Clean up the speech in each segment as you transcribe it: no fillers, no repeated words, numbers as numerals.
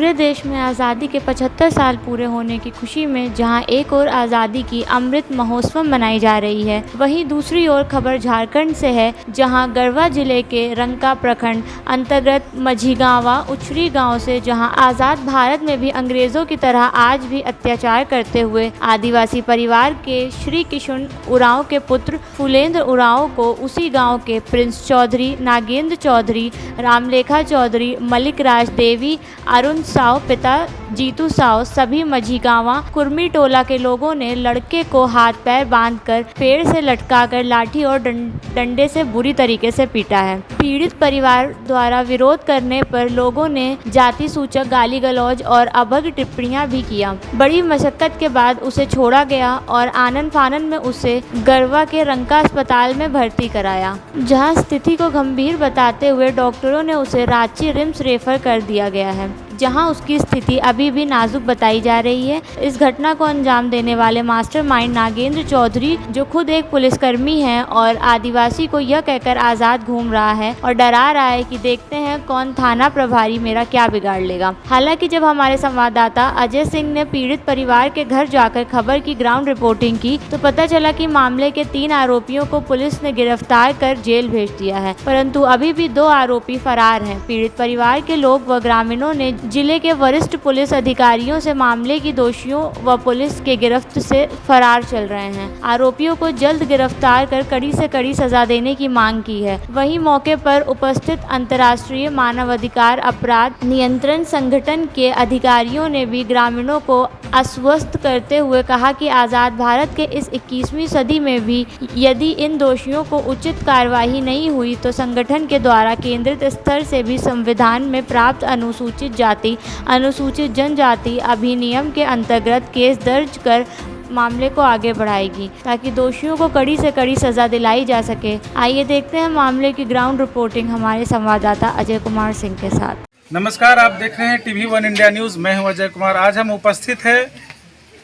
पूरे देश में आज़ादी के 75 साल पूरे होने की खुशी में जहां एक ओर आज़ादी की अमृत महोत्सव मनाई जा रही है, वहीं दूसरी ओर खबर झारखंड से है, जहां गढ़वा जिले के रंका प्रखंड अंतर्गत मझीगांवा उछरी गांव से जहां आज़ाद भारत में भी अंग्रेजों की तरह आज भी अत्याचार करते हुए आदिवासी परिवार के श्री किशुन उरांव के पुत्र फूलेंद्र उरांव को उसी गाँव के प्रिंस चौधरी, नागेंद्र चौधरी, रामलेखा चौधरी, मलिक राज देवी, अरुण साव पिता जीतू साव सभी मझीगांवा कुर्मी टोला के लोगों ने लड़के को हाथ पैर बांधकर पेड़ से लटकाकर लाठी और डंडे से बुरी तरीके से पीटा है। पीड़ित परिवार द्वारा विरोध करने पर लोगों ने जाति सूचक गाली गलौज और अभद्र टिप्पणियां भी किया। बड़ी मशक्कत के बाद उसे छोड़ा गया और आनन फानन में उसे गढ़वा के रंका अस्पताल में भर्ती कराया, जहां स्थिति को गंभीर बताते हुए डॉक्टरों ने उसे रांची रिम्स रेफर कर दिया गया है, जहां उसकी स्थिति अभी भी नाजुक बताई जा रही है। इस घटना को अंजाम देने वाले मास्टरमाइंड नागेंद्र चौधरी, जो खुद एक पुलिसकर्मी हैं और आदिवासी को यह कहकर आज़ाद घूम रहा है और डरा रहा है कि देखते हैं कौन थाना प्रभारी मेरा क्या बिगाड़ लेगा। हालांकि जब हमारे संवाददाता अजय सिंह ने पीड़ित परिवार के घर जाकर खबर की ग्राउंड रिपोर्टिंग की तो पता चला कि मामले के 3 आरोपियों को पुलिस ने गिरफ्तार कर जेल भेज दिया है, परंतु अभी भी 2 आरोपी फरार हैं। पीड़ित परिवार के लोग व ग्रामीणों ने जिले के वरिष्ठ पुलिस अधिकारियों से मामले की दोषियों व पुलिस के गिरफ्त से फरार चल रहे हैं। आरोपियों को जल्द गिरफ्तार कर कड़ी से कड़ी सजा देने की मांग की है। वहीं मौके पर उपस्थित अंतर्राष्ट्रीय मानवाधिकार अपराध नियंत्रण संगठन के अधिकारियों ने भी ग्रामीणों को आश्वस्त करते हुए कहा कि आज़ाद भारत के इस 21वीं सदी में भी यदि इन दोषियों को उचित कार्रवाई नहीं हुई तो संगठन के द्वारा केंद्रित स्तर से भी संविधान में प्राप्त अनुसूचित जाति, अनुसूचित जनजाति अधिनियम के अंतर्गत केस दर्ज कर मामले को आगे बढ़ाएगी, ताकि दोषियों को कड़ी से कड़ी सजा दिलाई जा सके। आइए देखते हैं मामले की ग्राउंड रिपोर्टिंग हमारे संवाददाता अजय कुमार सिंह के साथ। नमस्कार, आप देख रहे हैं टीवी 1 इंडिया न्यूज़। मैं हूं अजय कुमार। आज हम उपस्थित हैं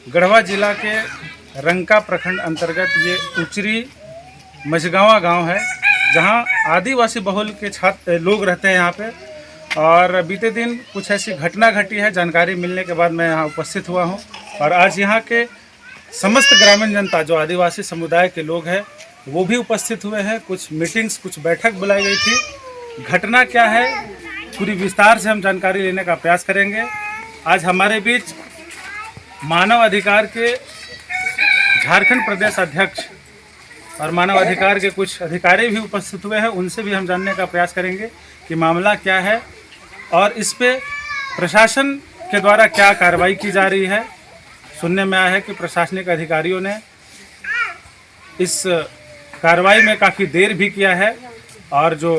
गढ़वा जिला के रंका प्रखंड अंतर्गत ये उचरी मझगांवा गांव है, जहां आदिवासी बहुल के छात्र लोग रहते हैं यहाँ पे। और बीते दिन कुछ ऐसी घटना घटी है, जानकारी मिलने के बाद मैं यहाँ उपस्थित हुआ हूँ। और आज यहाँ के समस्त ग्रामीण जनता जो आदिवासी समुदाय के लोग हैं वो भी उपस्थित हुए हैं। कुछ मीटिंग्स, कुछ बैठक बुलाई गई थी। घटना क्या है पूरी विस्तार से हम जानकारी लेने का प्रयास करेंगे। आज हमारे बीच मानव अधिकार के झारखंड प्रदेश अध्यक्ष और मानव अधिकार के कुछ अधिकारी भी उपस्थित हुए हैं। उनसे भी हम जानने का प्रयास करेंगे कि मामला क्या है और इस पे प्रशासन के द्वारा क्या कार्रवाई की जा रही है। सुनने में आया है कि प्रशासनिक अधिकारियों ने इस कार्रवाई में काफ़ी देर भी किया है और जो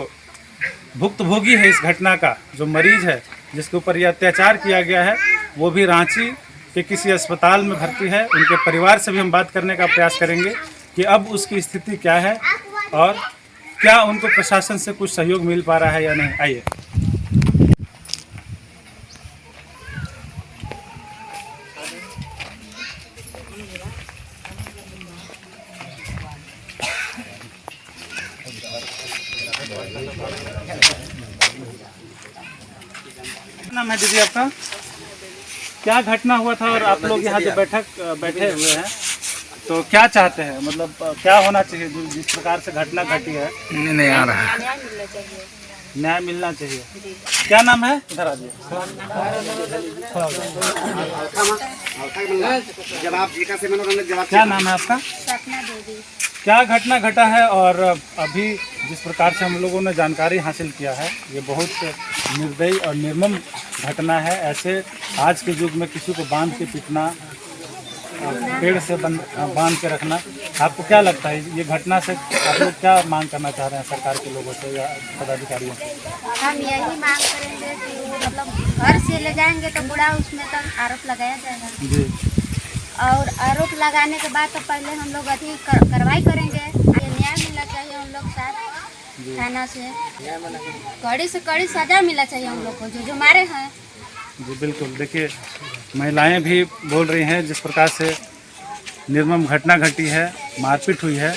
भुक्तभोगी है इस घटना का, जो मरीज है जिसके ऊपर यह अत्याचार किया गया है, वो भी रांची के किसी अस्पताल में भर्ती है। उनके परिवार से भी हम बात करने का प्रयास करेंगे कि अब उसकी स्थिति क्या है और क्या उनको प्रशासन से कुछ सहयोग मिल पा रहा है या नहीं। आइए। नाम है दीदी आपका? क्या घटना हुआ था और आप लोग यहाँ जो बैठे हुए हैं तो क्या चाहते हैं, मतलब क्या होना चाहिए? जिस प्रकार से घटना घटी है नहीं आ रहा है, न्याय मिलना चाहिए। क्या नाम है? इधर आ जाइए। क्या नाम है आपका? क्या घटना घटा है? और अभी जिस प्रकार से हम लोगों ने जानकारी हासिल किया है, ये बहुत निर्दयी और निर्मम घटना है। ऐसे आज के युग में किसी को बांध के पीटना, पेड़ से बांध के रखना, आपको क्या लगता है ये घटना से आप लोग क्या मांग करना चाह रहे हैं सरकार के लोगों से या पदाधिकारियों से? हम यही मांग करेंगे कि मतलब घर से ले जाएंगे तो बुरा उसमें तो आरोप लगाया जाएगा जी, और आरोप लगाने के बाद तो पहले हम लोग अधिक कार्रवाई करेंगे। ये न्याय मिलना चाहिए हम लोग साथ थाना से, कड़ी से कड़ी सजा मिलना चाहिए हम लोग को जो मारे हैं। जी बिल्कुल। देखिए, महिलाएं भी बोल रही हैं, जिस प्रकार से निर्मम घटना घटी है, मारपीट हुई है,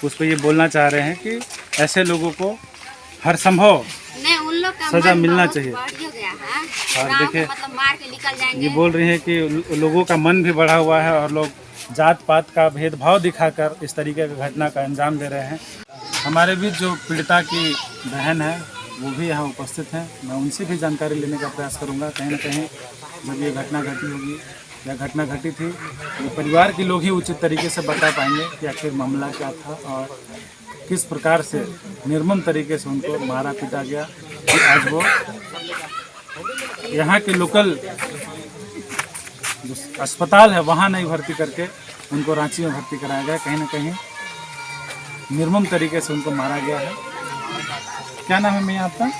उस पर ये बोलना चाह रहे हैं कि ऐसे लोगों को हर संभव नहीं, उन लोग का सजा मन मिलना बहुत चाहिए। बढ़ गया है। और राम देखिए मतलब मार के निकल जाएंगे। ये बोल रही हैं कि लोगों का मन भी बढ़ा हुआ है और लोग जात पात का भेदभाव दिखाकर इस तरीके की घटना का अंजाम दे रहे हैं। हमारे बीच जो पीड़िता की बहन है वो भी यहाँ उपस्थित हैं। मैं उनसे भी जानकारी लेने का प्रयास करूँगा। कहीं ना कहीं जब ये घटना घटी होगी या घटना घटी थी ये परिवार के लोग ही उचित तरीके से बता पाएंगे कि आखिर मामला क्या था और किस प्रकार से निर्मम तरीके से उनको मारा पीटा गया कि आज वो यहाँ के लोकल जो अस्पताल है वहाँ नहीं भर्ती करके उनको रांची में भर्ती कराया गया। कहीं ना कहीं निर्मम तरीके से उनको मारा गया है। क्या नाम है मैया आपका?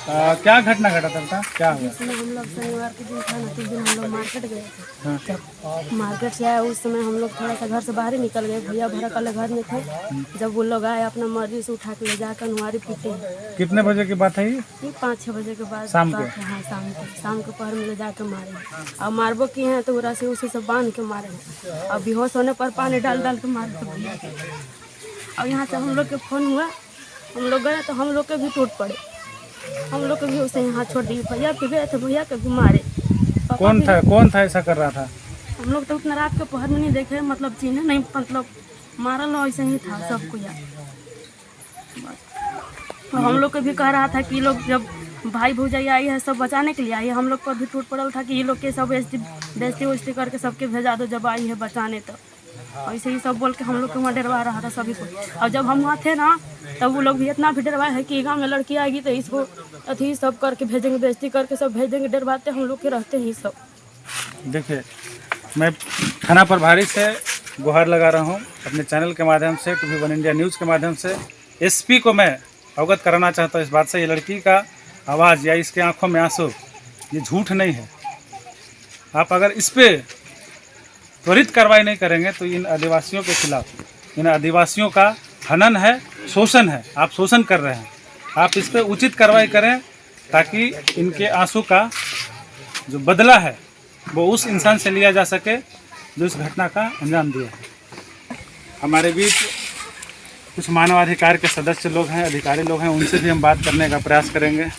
क्या घटना घटा था? क्या हुआ? जिसमें हम लोग शनिवार के दिन था ना, उस दिन हम लोग मार्केट गए थे। हाँ। जब मार्केट से आए उस समय हम लोग थोड़ा सा घर से बाहर ही निकल गए। भैया भरा कल घर में थे। जब वो लोग आए अपना मर्जी से उठा के ले जाकर हमारी पीटे। कितने बजे की बात है ये? 5-6 बजे के बाद शाम को? बात है। हाँ, शाम के पहर में ले जाकर मारे। अब मारबो किए हैं तो उरा से उसी से बांध के मारे हैं। अब बेहोश होने पर पानी डाल डाल के मारे थे भैया के। अब यहाँ से हम लोग के फोन हुआ, हम लोग गए तो हम लोग के भी टूट पड़े। हम लोग को भी उसे यहाँ छोड़ दिए। भैया के गए थे, भैया के भी मारे। कौन था ऐसा कर रहा था? हम लोग तो उतना रात के पहर में नहीं देखे, मतलब चीने नहीं, मतलब मारल ऐसे ही था सबको यार। तो हम लोग को भी कह रहा था कि लोग जब भाई भौजाई आई है सब बचाने के लिए आई है, हम लोग पर भी टूट पड़ल था कि ये लोग के सब बेइज्जती उज्जती करके सबके भेजा दो जब आई है बचाने। तो ऐसे ही सब बोल के हम लोग को वहाँ डरवा रहा था सभी को। और जब हम वहाँ थे ना तब वो लोग भी इतना भी डरवाए है कि गाँव में लड़की आएगी तो इसको अथी सब करके भेजेंगे, बेइज्जती करके सब भेज देंगे। डरवाते हम लोग के रहते ही सब। देखिए मैं थाना प्रभारी से गुहार लगा रहा हूँ अपने चैनल के माध्यम से, टीवी वन इंडिया न्यूज़ के माध्यम से। एसपी को मैं अवगत कराना चाहता हूँ इस बात से, ये लड़की का आवाज़ या इसके आंखों में आंसू ये झूठ नहीं है। आप अगर इस पर त्वरित कार्रवाई नहीं करेंगे तो इन आदिवासियों के खिलाफ, इन आदिवासियों का हनन है, शोषण है। आप शोषण कर रहे हैं। आप इस पर उचित कार्रवाई करें ताकि इनके आंसू का जो बदला है वो उस इंसान से लिया जा सके जो इस घटना का अंजाम दिया है। हमारे बीच कुछ मानवाधिकार के सदस्य लोग हैं, अधिकारी लोग हैं, उनसे भी हम बात करने का प्रयास करेंगे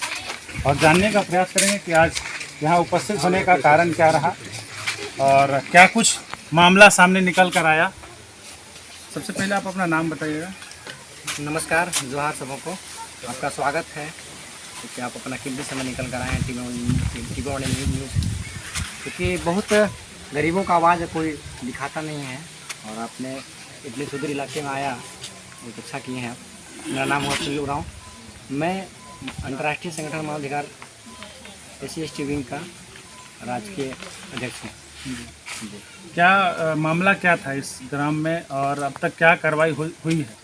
और जानने का प्रयास करेंगे कि आज यहाँ उपस्थित होने का कारण क्या रहा और क्या कुछ मामला सामने निकल कर आया। सबसे पहले आप अपना नाम बताइएगा। नमस्कार, जोहार सबों को, आपका स्वागत है क्योंकि आप अपना कीमती समय निकल कर आए हैं टीवी वन न्यूज़। क्योंकि बहुत गरीबों का आवाज़ कोई दिखाता नहीं है और आपने इतने सुदूर इलाके में आया, बहुत अच्छा किए हैं आप। मेरा नाम हुआ सुनील उरांव, मैं अंतर्राष्ट्रीय संगठन मानवाधिकार SC/ST विंग का राजकीय अध्यक्ष हूँ। क्या मामला क्या था इस ग्राम में और अब तक क्या कार्रवाई हुई है?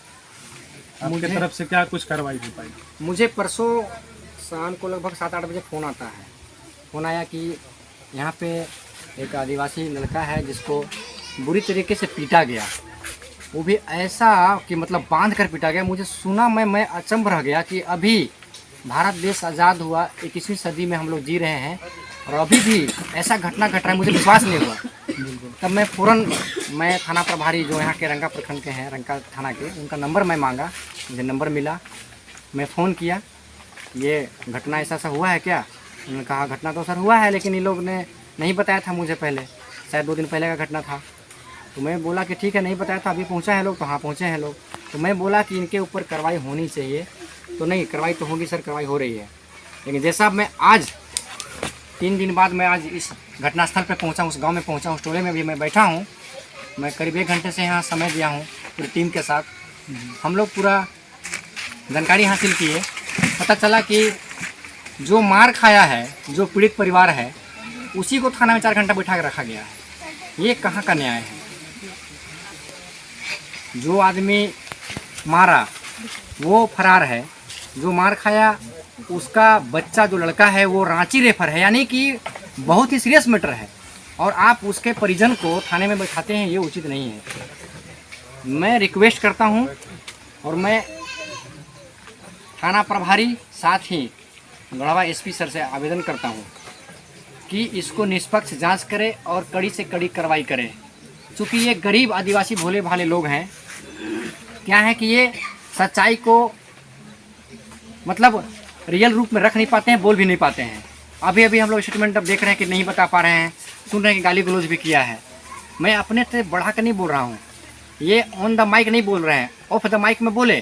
आपके तरफ से क्या कुछ कार्रवाई हो पाई? मुझे परसों शाम को लगभग 7-8 बजे फ़ोन आता है। फ़ोन आया कि यहाँ पे एक आदिवासी लड़का है जिसको बुरी तरीके से पीटा गया, वो भी ऐसा कि मतलब बांध कर पीटा गया। मुझे सुना मैं अचंभ रह गया कि अभी भारत देश आज़ाद हुआ, 21वीं सदी में हम लोग जी रहे हैं और अभी भी ऐसा घटना घट रहा है, मुझे विश्वास नहीं हुआ। तब मैं फ़ौरन थाना प्रभारी जो यहाँ के रंका प्रखंड के हैं, रंका थाना के, उनका नंबर मैं मांगा, मुझे नंबर मिला। मैं फ़ोन किया, ये घटना ऐसा हुआ है क्या? उन्होंने कहा घटना तो सर हुआ है लेकिन इन लोग ने नहीं बताया था मुझे पहले, शायद 2 दिन पहले का घटना था। तो मैं बोला कि ठीक है, नहीं बताया था, अभी पहुँचा है लोग? तो हाँ पहुँचे हैं लोग। तो मैं बोला कि इनके ऊपर कार्रवाई होनी चाहिए। तो नहीं, कार्रवाई तो होगी सर, कार्रवाई हो रही है। लेकिन जैसा मैं आज 3 दिन बाद मैं आज इस घटनास्थल पर पहुंचा, उस गांव में पहुंचा, उस टोले में भी मैं बैठा हूं। मैं करीब 1 घंटे से यहाँ समय दिया हूं पूरी टीम के साथ। हम लोग पूरा जानकारी हासिल किए। पता चला कि जो मार खाया है, जो पीड़ित परिवार है, उसी को थाना में 4 घंटा बैठा कर रखा गया है। ये कहाँ का न्याय है? जो आदमी मारा वो फरार है, जो मार खाया उसका बच्चा जो लड़का है वो रांची रेफर है, यानी कि बहुत ही सीरियस मैटर है और आप उसके परिजन को थाने में बैठाते हैं, ये उचित नहीं है। मैं रिक्वेस्ट करता हूं और मैं थाना प्रभारी साथ ही गढ़वा SP सर से आवेदन करता हूं कि इसको निष्पक्ष जांच करे और कड़ी से कड़ी कार्रवाई करे। चूँकि ये गरीब आदिवासी भोले भाले लोग हैं, क्या है कि ये सच्चाई को मतलब रियल रूप में रख नहीं पाते हैं, बोल भी नहीं पाते हैं। अभी अभी हम लोग स्टेटमेंट अब देख रहे हैं कि नहीं बता पा रहे हैं, सुन रहे हैं कि गाली गलौज भी किया है। मैं अपने से बढ़ा कर नहीं बोल रहा हूँ, ये ऑन द माइक नहीं बोल रहे हैं, ऑफ द माइक में बोले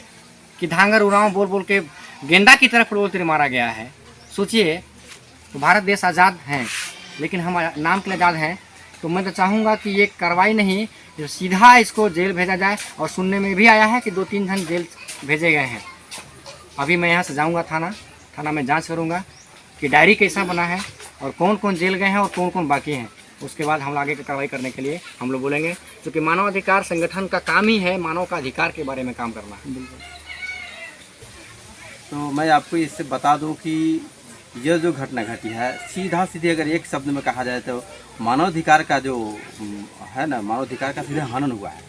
कि धांगर उड़ाऊँ बोल बोल के गेंदा की तरफ फुटबॉल तीर मारा गया है। सोचिए, तो भारत देश आज़ाद हैं, लेकिन हम नाम के लिए आज़ाद हैं। तो मैं तो चाहूँगा कि ये कार्रवाई नहीं, जो सीधा इसको जेल भेजा जाए। और सुनने में भी आया है कि 2-3 जन जेल भेजे गए हैं। अभी मैं यहाँ से जाऊँगा थाना में जांच करूँगा कि डायरी कैसा बना है और कौन कौन जेल गए हैं और कौन कौन बाकी हैं। उसके बाद हम आगे की कार्रवाई करने के लिए हम लोग बोलेंगे, क्योंकि मानवाधिकार संगठन का काम ही है मानव का अधिकार के बारे में काम करना। तो मैं आपको इससे बता दूं कि यह जो घटना घटी है, सीधा सीधे अगर एक शब्द में कहा जाए तो मानवाधिकार का जो है ना, मानवाधिकार का सीधे हनन हुआ है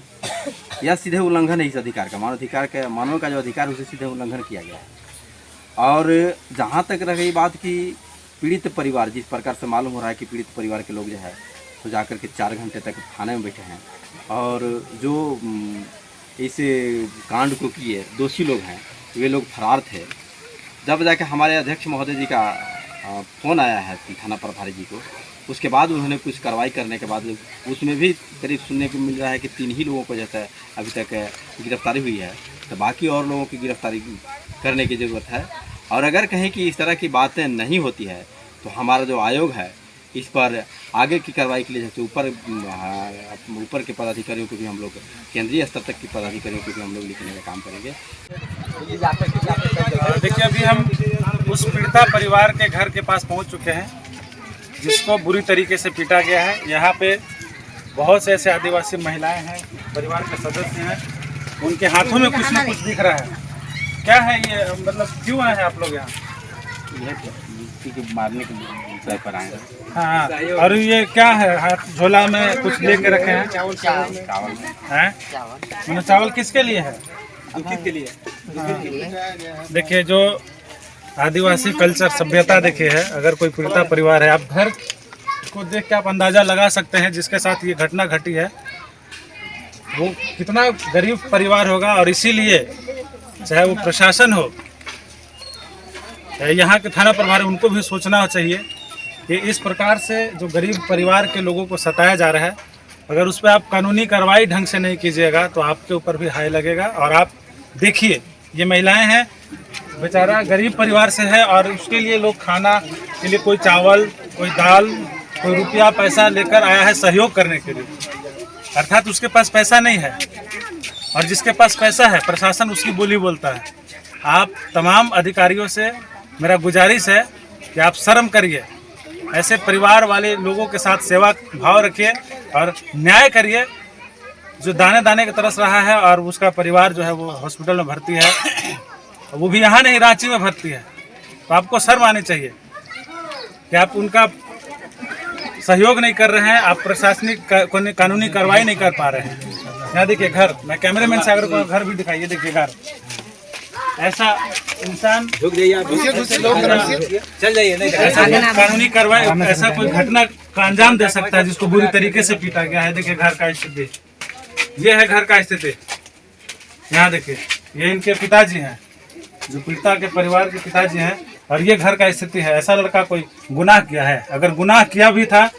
या सीधे उल्लंघन है इस अधिकार का। मानवाधिकार का, मानव का जो अधिकार है उसे सीधे उल्लंघन किया गया है। और जहाँ तक रह गई बात कि पीड़ित परिवार, जिस प्रकार से मालूम हो रहा है कि पीड़ित परिवार के लोग जो है तो जाकर के 4 घंटे तक थाने में बैठे हैं, और जो इस कांड को किए दोषी लोग हैं वे लोग फरार थे। जब जाके हमारे अध्यक्ष महोदय जी का फ़ोन आया है थाना प्रभारी जी को, उसके बाद उन्होंने कुछ कार्रवाई करने के बाद उसमें भी करीब सुनने को मिल रहा है कि 3 ही लोगों को जैसे अभी तक गिरफ्तारी हुई है, तो बाकी और लोगों की गिरफ्तारी करने की ज़रूरत है। और अगर कहीं कि इस तरह की बातें नहीं होती है तो हमारा जो आयोग है इस पर आगे की कार्रवाई के लिए जैसे ऊपर के पदाधिकारियों को भी हम लोग, केंद्रीय स्तर तक के पदाधिकारियों को भी हम लोग लिखने का काम करेंगे। देखिए, अभी हम उस पीड़िता परिवार के घर के पास पहुंच चुके हैं जिसको बुरी तरीके से पीटा गया है। यहाँ पे बहुत से ऐसे आदिवासी महिलाएं हैं, परिवार के सदस्य हैं, उनके हाथों में कुछ न कुछ दिख रहा है। क्या है ये, मतलब क्यों आए हैं आप लोग यहाँ? मारने के लिए पर आए हैं। हाँ, और ये क्या है, हाथ झोला में कुछ लेके रखे हैं? चावल हैं? मतलब चावल किसके लिए है? के लिए। देखिए, जो आदिवासी कल्चर सभ्यता देखिए है, अगर कोई पीड़िता परिवार है, आप घर को देख के आप अंदाज़ा लगा सकते हैं जिसके साथ ये घटना घटी है वो कितना गरीब परिवार होगा। और इसीलिए चाहे वो प्रशासन हो, यहाँ के थाना प्रभारी, उनको भी सोचना चाहिए कि इस प्रकार से जो गरीब परिवार के लोगों को सताया जा रहा है, अगर उस पर आप कानूनी कार्रवाई ढंग से नहीं कीजिएगा तो आपके ऊपर भी हाय लगेगा। और आप देखिए, ये महिलाएं हैं, बेचारा गरीब परिवार से है, और उसके लिए लोग खाना के लिए कोई चावल, कोई दाल, कोई रुपया पैसा लेकर आया है सहयोग करने के लिए। अर्थात उसके पास पैसा नहीं है, और जिसके पास पैसा है प्रशासन उसकी बोली बोलता है। आप तमाम अधिकारियों से मेरा गुजारिश है कि आप शर्म करिए, ऐसे परिवार वाले लोगों के साथ सेवा भाव रखिए और न्याय करिए। जो दाने दाने की तरस रहा है और उसका परिवार जो है वो हॉस्पिटल में भर्ती है, वो भी यहाँ नहीं, रांची में भर्ती है, तो आपको शर्म आनी चाहिए कि आप उनका सहयोग नहीं कर रहे हैं, आप प्रशासनिक कानूनी कार्रवाई नहीं कर पा रहे हैं। यहाँ देखिए घर, मैं कैमरामैन से अगर कोई घर भी दिखाइए, देखिए घर, ऐसा इंसान झुक जाइए, चल जाइए, नहीं ऐसा कानूनी कार्रवाई, ऐसा कोई घटना का अंजाम दे सकता है जिसको बुरी तरीके से पीटा गया है। देखिए घर का स्थिति, ये है घर का स्थिति। यहाँ देखिए, ये इनके पिताजी हैं, जो पीड़िता के परिवार के पिताजी हैं, और ये घर का स्थिति है। ऐसा लड़का कोई गुनाह किया है, अगर गुनाह किया भी था,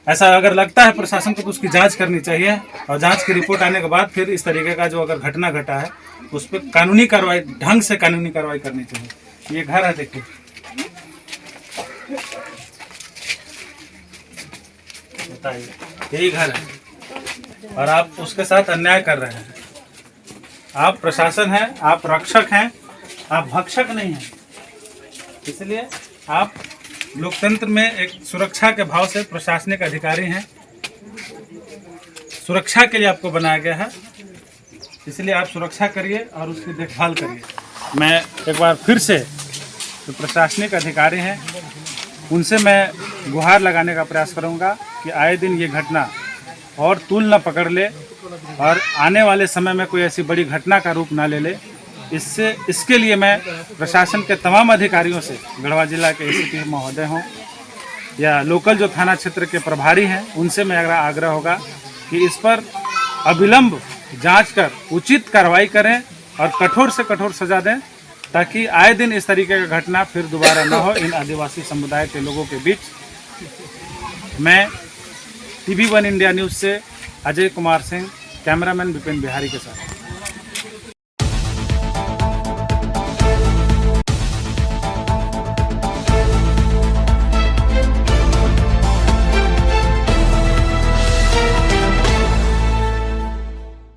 ऐसा अगर लगता है प्रशासन को, तो उसकी जांच करनी चाहिए, और जांच की रिपोर्ट आने के बाद फिर इस तरीके का जो अगर घटना घटा है उस पर कानूनी कार्रवाई, ढंग से कानूनी कार्रवाई करनी चाहिए। ये घर है, देखिए, बताइए, यही घर है, और आप उसके साथ अन्याय कर रहे हैं। आप प्रशासन हैं, आप रक्षक हैं, आप भक्षक नहीं हैं। इसलिए आप लोकतंत्र में एक सुरक्षा के भाव से प्रशासनिक अधिकारी हैं, सुरक्षा के लिए आपको बनाया गया है, इसलिए आप सुरक्षा करिए और उसकी देखभाल करिए। मैं एक बार फिर से जो प्रशासनिक अधिकारी हैं उनसे मैं गुहार लगाने का प्रयास करूंगा कि आए दिन ये घटना और तूल न पकड़ ले, और आने वाले समय में कोई ऐसी बड़ी घटना का रूप ना ले ले। इसके लिए मैं प्रशासन के तमाम अधिकारियों से, गढ़वा जिला के एसीपी महोदय हों या लोकल जो थाना क्षेत्र के प्रभारी हैं, उनसे मेरा आग्रह होगा कि इस पर अविलंब जांच कर उचित कार्रवाई करें और कठोर से कठोर सजा दें, ताकि आए दिन इस तरीके का घटना फिर दोबारा न हो इन आदिवासी समुदाय के लोगों के बीच। मैं TV1 इंडिया न्यूज़ से अजय कुमार सिंह, कैमरामैन विपिन बिहारी के साथ।